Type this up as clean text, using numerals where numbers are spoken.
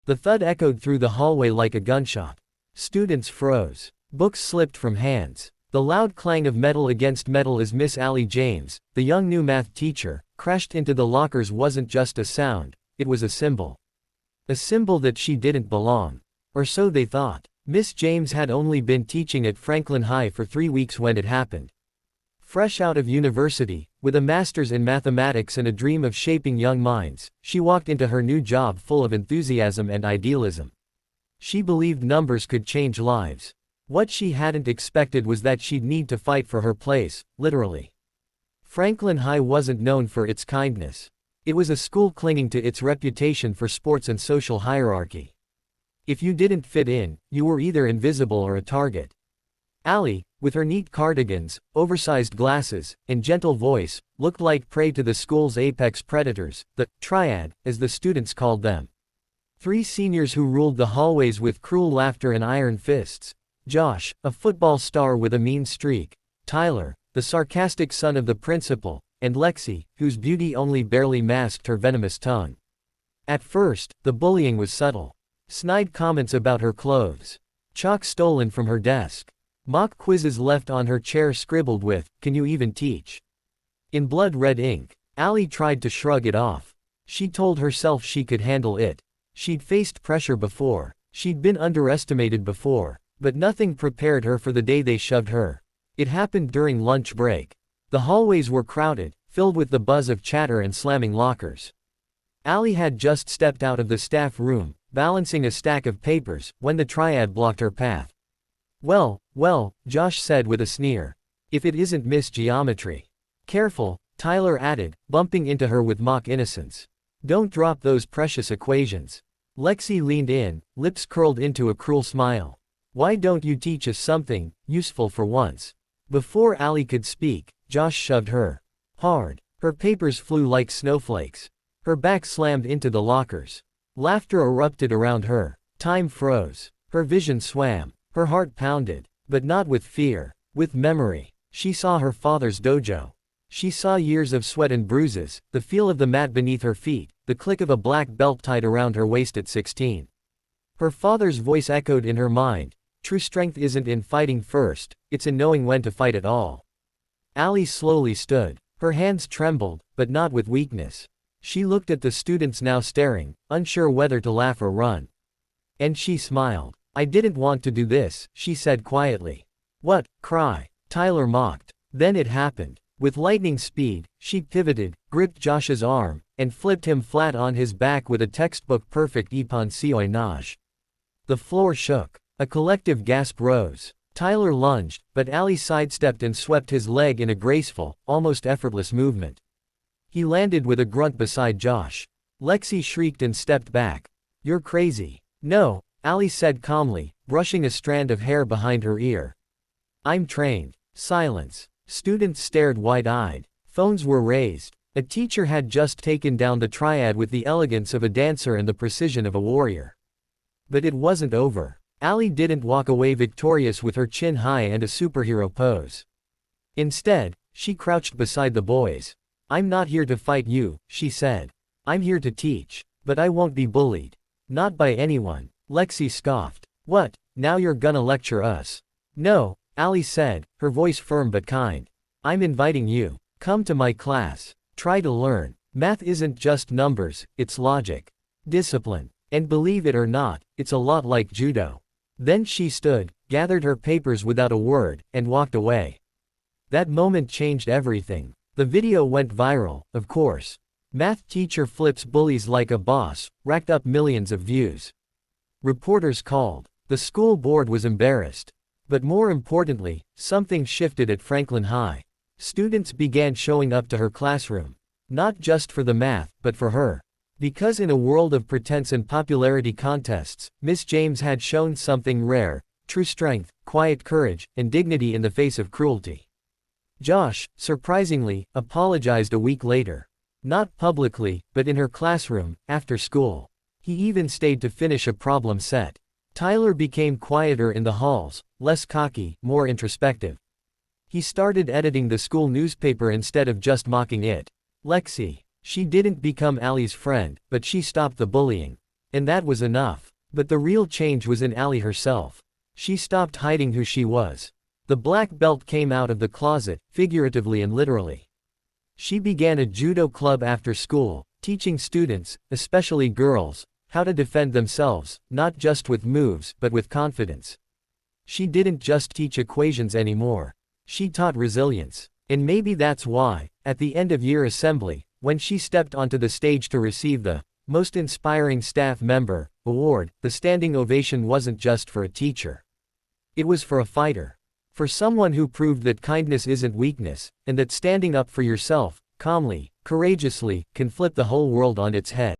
The thud echoed through the hallway like a gunshot. Students froze. Books slipped from hands. The loud clang of metal against metal as Miss Allie James, the young new math teacher, crashed into the lockers wasn't just a sound, it was a symbol. A symbol that she didn't belong. Or so they thought. Miss James had only been teaching at Franklin High for 3 weeks when it happened. Fresh out of university, with a master's in mathematics and a dream of shaping young minds, she walked into her new job full of enthusiasm and idealism. She believed numbers could change lives. What she hadn't expected was that she'd need to fight for her place, literally. Franklin High wasn't known for its kindness. It was a school clinging to its reputation for sports and social hierarchy. If you didn't fit in, you were either invisible or a target. Allie, with her neat cardigans, oversized glasses, and gentle voice, looked like prey to the school's apex predators, the triad, as the students called them. 3 seniors who ruled the hallways with cruel laughter and iron fists. Josh, a football star with a mean streak. Tyler, the sarcastic son of the principal, and Lexi, whose beauty only barely masked her venomous tongue. At first, the bullying was subtle. Snide comments about her clothes. Chalk stolen from her desk. Mock quizzes left on her chair scribbled with, "Can you even teach?" in blood-red ink. Allie tried to shrug it off. She told herself she could handle it. She'd faced pressure before. She'd been underestimated before. But nothing prepared her for the day they shoved her. It happened during lunch break. The hallways were crowded, filled with the buzz of chatter and slamming lockers. Allie had just stepped out of the staff room, balancing a stack of papers, when the triad blocked her path. Well, Josh said with a sneer. If it isn't Miss Geometry. Careful, Tyler added, bumping into her with mock innocence. Don't drop those precious equations. Lexi leaned in, lips curled into a cruel smile. Why don't you teach us something useful for once? Before Allie could speak, Josh shoved her hard. Her papers flew like snowflakes. Her back slammed into the lockers. Laughter erupted around her. Time froze. Her vision swam. Her heart pounded. But not with fear. With memory. She saw her father's dojo. She saw years of sweat and bruises, the feel of the mat beneath her feet, the click of a black belt tied around her waist at 16. Her father's voice echoed in her mind. True strength isn't in fighting first, it's in knowing when to fight at all. Allie slowly stood. Her hands trembled, but not with weakness. She looked at the students now staring, unsure whether to laugh or run. And she smiled. I didn't want to do this, she said quietly. What, cry? Tyler mocked. Then it happened. With lightning speed, she pivoted, gripped Josh's arm, and flipped him flat on his back with a textbook-perfect épée. The floor shook. A collective gasp rose. Tyler lunged, but Allie sidestepped and swept his leg in a graceful, almost effortless movement. He landed with a grunt beside Josh. Lexi shrieked and stepped back. You're crazy. No, Allie said calmly, brushing a strand of hair behind her ear. I'm trained. Silence. Students stared wide-eyed. Phones were raised. A teacher had just taken down the triad with the elegance of a dancer and the precision of a warrior. But it wasn't over. Allie didn't walk away victorious with her chin high and a superhero pose. Instead, she crouched beside the boys. I'm not here to fight you, she said. I'm here to teach. But I won't be bullied. Not by anyone. Lexi scoffed. What, now you're gonna lecture us? No, Allie said, her voice firm but kind. I'm inviting you. Come to my class. Try to learn. Math isn't just numbers, it's logic. Discipline. And believe it or not, it's a lot like Judo. Then she stood, gathered her papers without a word, and walked away. That moment changed everything. The video went viral, of course. Math teacher flips bullies like a boss, racked up millions of views. Reporters called. The school board was embarrassed. But more importantly, something shifted at Franklin High. Students began showing up to her classroom. Not just for the math, but for her. Because in a world of pretense and popularity contests, Miss James had shown something rare: true strength, quiet courage, and dignity in the face of cruelty. Josh, surprisingly, apologized a week later. Not publicly, but in her classroom, after school. He even stayed to finish a problem set. Tyler became quieter in the halls, less cocky, more introspective. He started editing the school newspaper instead of just mocking it. Lexi. She didn't become Allie's friend, but she stopped the bullying. And that was enough. But the real change was in Allie herself. She stopped hiding who she was. The black belt came out of the closet, figuratively and literally. She began a judo club after school, teaching students, especially girls, how to defend themselves, not just with moves but with confidence. She didn't just teach equations anymore. She taught resilience. And maybe that's why, at the end of year assembly, when she stepped onto the stage to receive the Most Inspiring Staff Member award, the standing ovation wasn't just for a teacher. It was for a fighter. For someone who proved that kindness isn't weakness, and that standing up for yourself, calmly, courageously, can flip the whole world on its head.